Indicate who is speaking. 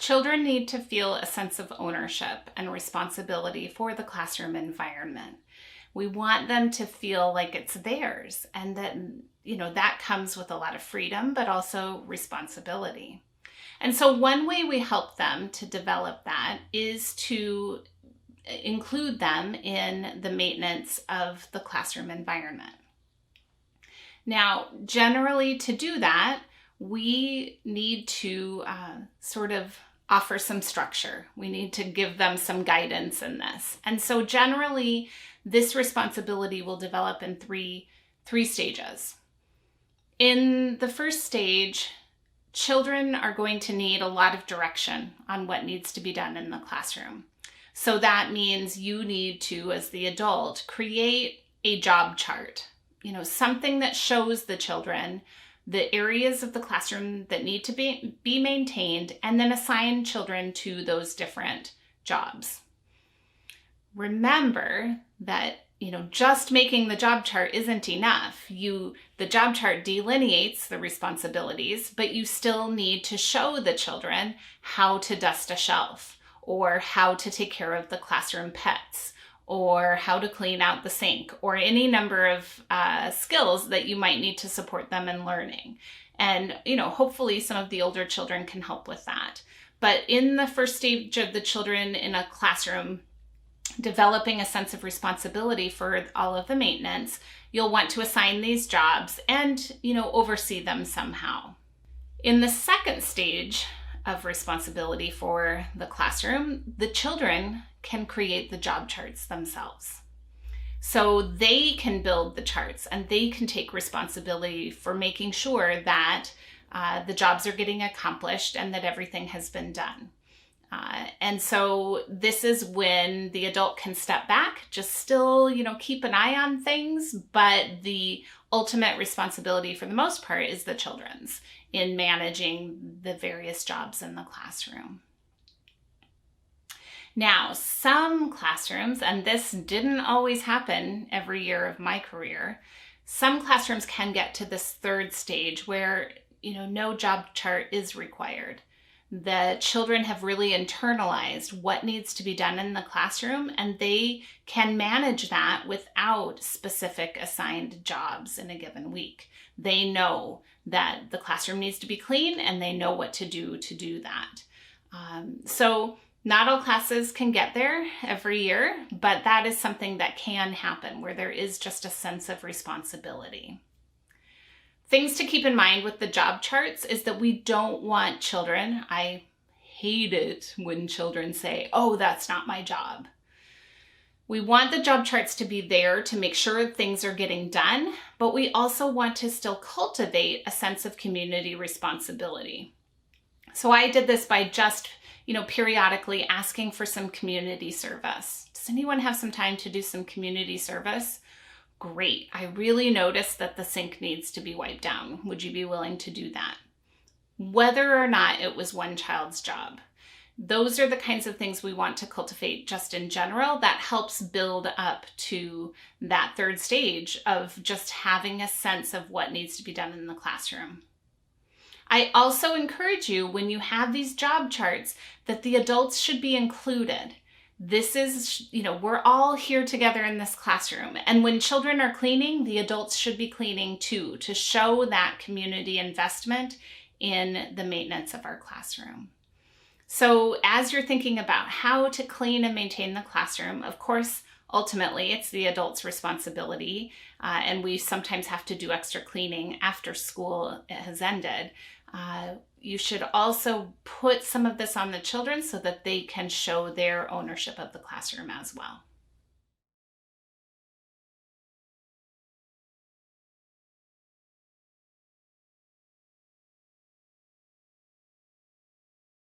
Speaker 1: Children need to feel a sense of ownership and responsibility for the classroom environment. We want them to feel like it's theirs, and that, that comes with a lot of freedom, but also responsibility. And so one way we help them to develop that is to include them in the maintenance of the classroom environment. Now, generally to do that, we need to sort of offer some structure. We need to give them some guidance in this. And so generally, this responsibility will develop in three stages. In the first stage, children are going to need a lot of direction on what needs to be done in the classroom. So that means you need to, as the adult, create a job chart, something that shows the children the areas of the classroom that need to be maintained, and then assign children to those different jobs. Remember that, just making the job chart isn't enough. The job chart delineates the responsibilities, but you still need to show the children how to dust a shelf, or how to take care of the classroom pets, or how to clean out the sink, or any number of skills that you might need to support them in learning. And, hopefully some of the older children can help with that. But in the first stage of the children in a classroom developing a sense of responsibility for all of the maintenance, you'll want to assign these jobs and, oversee them somehow. In the second stage of responsibility for the classroom, the children can create the job charts themselves. So they can build the charts and they can take responsibility for making sure that the jobs are getting accomplished and that everything has been done. And so this is when the adult can step back, just still, keep an eye on things, but the ultimate responsibility for the most part is the children's in managing the various jobs in the classroom. Now, some classrooms, and this didn't always happen every year of my career, some classrooms can get to this third stage where, no job chart is required. The children have really internalized what needs to be done in the classroom, and they can manage that without specific assigned jobs in a given week. They know that the classroom needs to be clean, and they know what to do that. So not all classes can get there every year, but that is something that can happen where there is just a sense of responsibility. Things to keep in mind with the job charts is that we don't want children, I hate it when children say, "Oh, that's not my job." We want the job charts to be there to make sure things are getting done, but we also want to still cultivate a sense of community responsibility. So I did this by just, periodically asking for some community service. Does anyone have some time to do some community service? Great. I really noticed that the sink needs to be wiped down. Would you be willing to do that? Whether or not it was one child's job. Those are the kinds of things we want to cultivate just in general. That helps build up to that third stage of just having a sense of what needs to be done in the classroom. I also encourage you, when you have these job charts, that the adults should be included. This is, we're all here together in this classroom. And when children are cleaning, the adults should be cleaning too, to show that community investment in the maintenance of our classroom. So as you're thinking about how to clean and maintain the classroom, of course, ultimately it's the adult's responsibility. And we sometimes have to do extra cleaning after school has ended. You should also put some of this on the children so that they can show their ownership of the classroom as well.